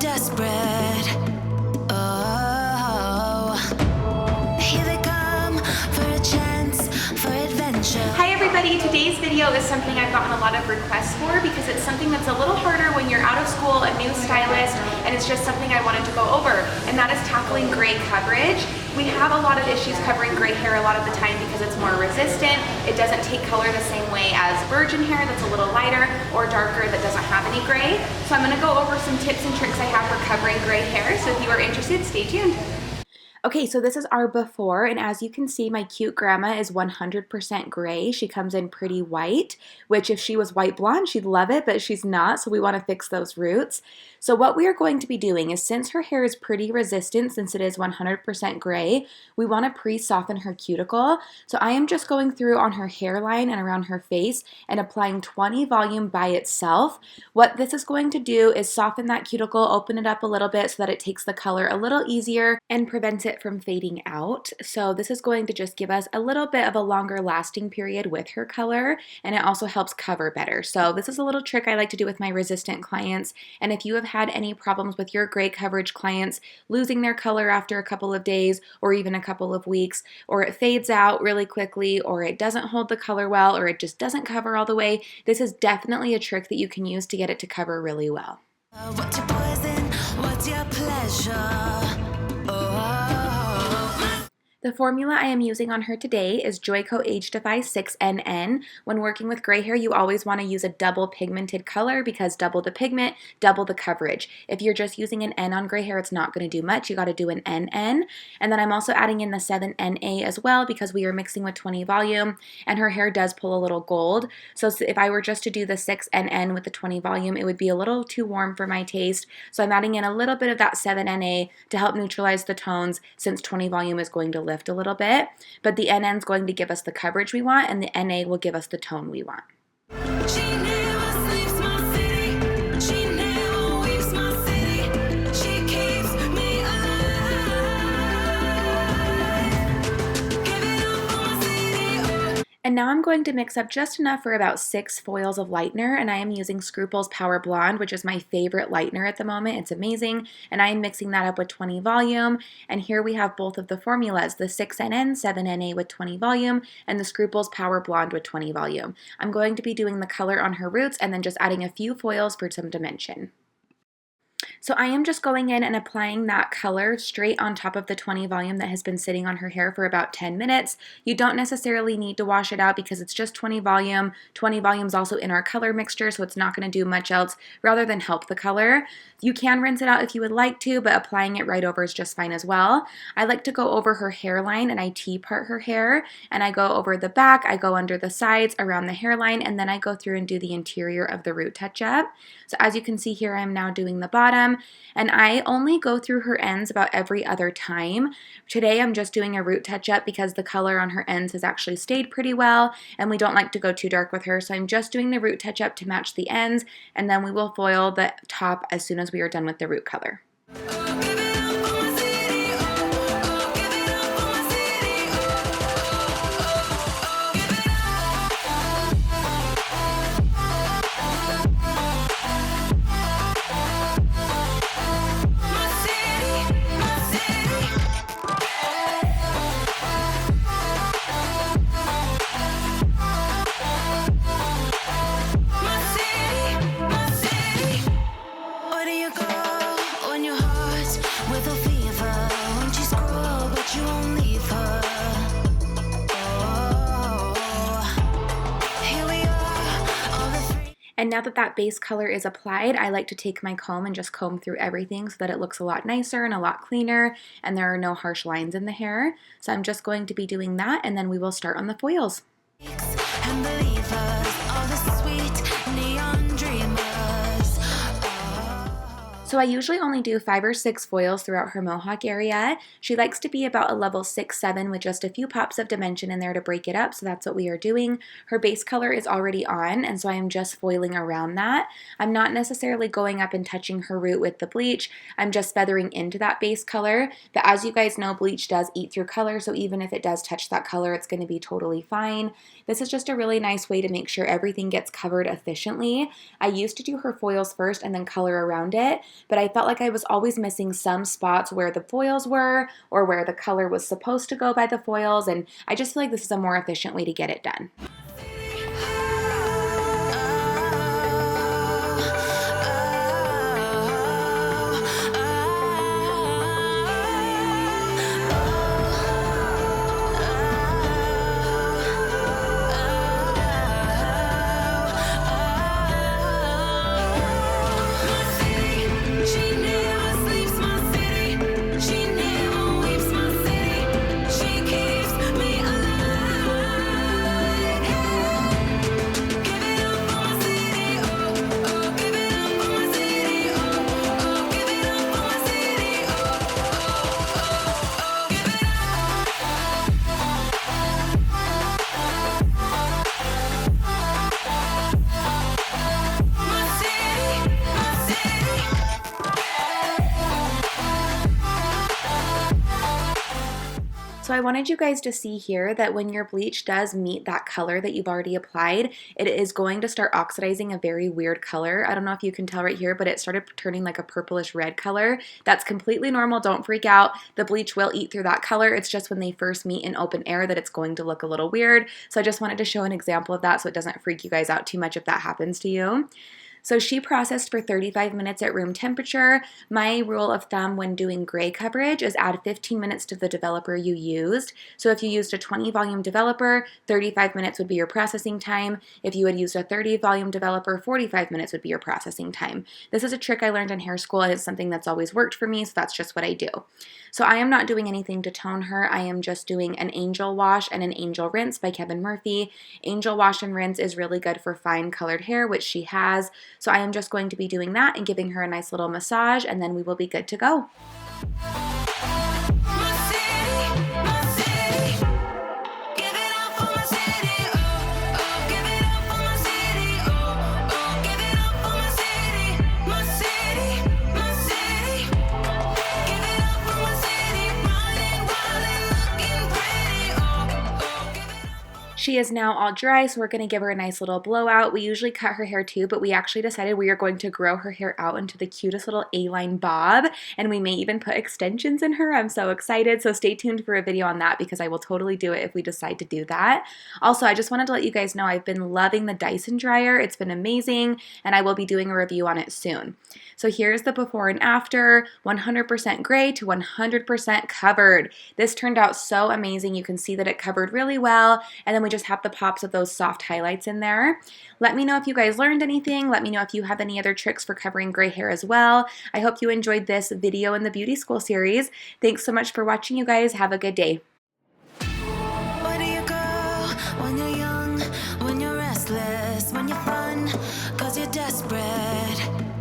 desperate. Oh, here they come for a chance, for adventure. Hi everybody, today's video is something I've gotten a lot of requests for because it's something that's a little harder when you're out of school, a new stylist, and it's just something I wanted to go over, and that is tackling gray coverage. We have a lot of issues covering gray hair a lot of the time because it's more resistant. It doesn't take color the same way as virgin hair that's a little lighter or darker that doesn't have any gray. So I'm gonna go over some tips and tricks I have for covering gray hair. So if you are interested, stay tuned. Okay, so this is our before, and as you can see, my cute grandma is 100% gray. She comes in pretty white, which if she was white blonde, she'd love it, but she's not, so we want to fix those roots. So what we are going to be doing is, since her hair is pretty resistant, since it is 100% gray, we want to pre-soften her cuticle. So I am just going through on her hairline and around her face and applying 20 volume by itself. What this is going to do is soften that cuticle, open it up a little bit so that it takes the color a little easier and prevents it from fading out. So this is going to just give us a little bit of a longer lasting period with her color, and it also helps cover better. So this is a little trick I like to do with my resistant clients, and if you have had any problems with your gray coverage clients losing their color after a couple of days or even a couple of weeks, or it fades out really quickly, or it doesn't hold the color well, or it just doesn't cover all the way, this is definitely a trick that you can use to get it to cover really well. What's your poison? What's your pleasure? The formula I am using on her today is Joico Age Defy 6NN. When working with gray hair, you always want to use a double pigmented color because double the pigment, double the coverage. If you're just using an N on gray hair, it's not going to do much. You got to do an NN. And then I'm also adding in the 7NA as well because we are mixing with 20 volume, and her hair does pull a little gold. So if I were just to do the 6NN with the 20 volume, it would be a little too warm for my taste. So I'm adding in a little bit of that 7NA to help neutralize the tones, since 20 volume is going to lift a little bit, but the NN is going to give us the coverage we want, and the NA will give us the tone we want. And now I'm going to mix up just enough for about 6 foils of lightener, and I am using Scruples Power Blonde, which is my favorite lightener at the moment. It's amazing, and I am mixing that up with 20 volume, and here we have both of the formulas, the 6NN, 7NA with 20 volume, and the Scruples Power Blonde with 20 volume. I'm going to be doing the color on her roots and then just adding a few foils for some dimension. So I am just going in and applying that color straight on top of the 20 volume that has been sitting on her hair for about 10 minutes. You don't necessarily need to wash it out because it's just 20 volume. 20 volume is also in our color mixture, so it's not going to do much else rather than help the color. You can rinse it out if you would like to, but applying it right over is just fine as well. I like to go over her hairline and I T-part her hair, and I go over the back, I go under the sides, around the hairline, and then I go through and do the interior of the root touch-up. So as you can see here, I'm now doing the bottom, and I only go through her ends about every other time. Today I'm just doing a root touch-up because the color on her ends has actually stayed pretty well, and we don't like to go too dark with her, so I'm just doing the root touch-up to match the ends, and then we will foil the top as soon as we are done with the root color. And now that that base color is applied, I like to take my comb and just comb through everything so that it looks a lot nicer and a lot cleaner, and there are no harsh lines in the hair. So I'm just going to be doing that, and then we will start on the foils. So I usually only do 5 or 6 foils throughout her mohawk area. She likes to be about a level 6, 7 with just a few pops of dimension in there to break it up, so that's what we are doing. Her base color is already on, and so I am just foiling around that. I'm not necessarily going up and touching her root with the bleach. I'm just feathering into that base color, but as you guys know, bleach does eat through color, so even if it does touch that color, it's going to be totally fine. This is just a really nice way to make sure everything gets covered efficiently. I used to do her foils first and then color around it, but I felt like I was always missing some spots where the foils were or where the color was supposed to go by the foils, and I just feel like this is a more efficient way to get it done. So I wanted you guys to see here that when your bleach does meet that color that you've already applied, it is going to start oxidizing a very weird color. I don't know if you can tell right here, but it started turning like a purplish red color. That's completely normal. Don't freak out. The bleach will eat through that color. It's just when they first meet in open air that it's going to look a little weird. So I just wanted to show an example of that so it doesn't freak you guys out too much if that happens to you. So she processed for 35 minutes at room temperature. My rule of thumb when doing gray coverage is add 15 minutes to the developer you used. So if you used a 20 volume developer, 35 minutes would be your processing time. If you had used a 30 volume developer, 45 minutes would be your processing time. This is a trick I learned in hair school, and it's something that's always worked for me, so that's just what I do. So I am not doing anything to tone her. I am just doing an Angel Wash and an Angel Rinse by Kevin Murphy. Angel Wash and Rinse is really good for fine colored hair, which she has. So I am just going to be doing that and giving her a nice little massage, and then we will be good to go. She is now all dry, so we're going to give her a nice little blowout. We usually cut her hair too, but we actually decided we are going to grow her hair out into the cutest little A-line bob, and we may even put extensions in her. I'm so excited, so stay tuned for a video on that because I will totally do it if we decide to do that. Also, I just wanted to let you guys know I've been loving the Dyson dryer. It's been amazing, and I will be doing a review on it soon. So here's the before and after, 100% gray to 100% covered. This turned out so amazing. You can see that it covered really well, and then we just have the pops of those soft highlights in there. Let me know if you guys learned anything. Let me know if you have any other tricks for covering gray hair as well. I hope you enjoyed this video in the beauty school series. Thanks so much for watching, you guys. Have a good day. Where do you go when you're young, when you're restless, when you're fun, 'cause you're desperate?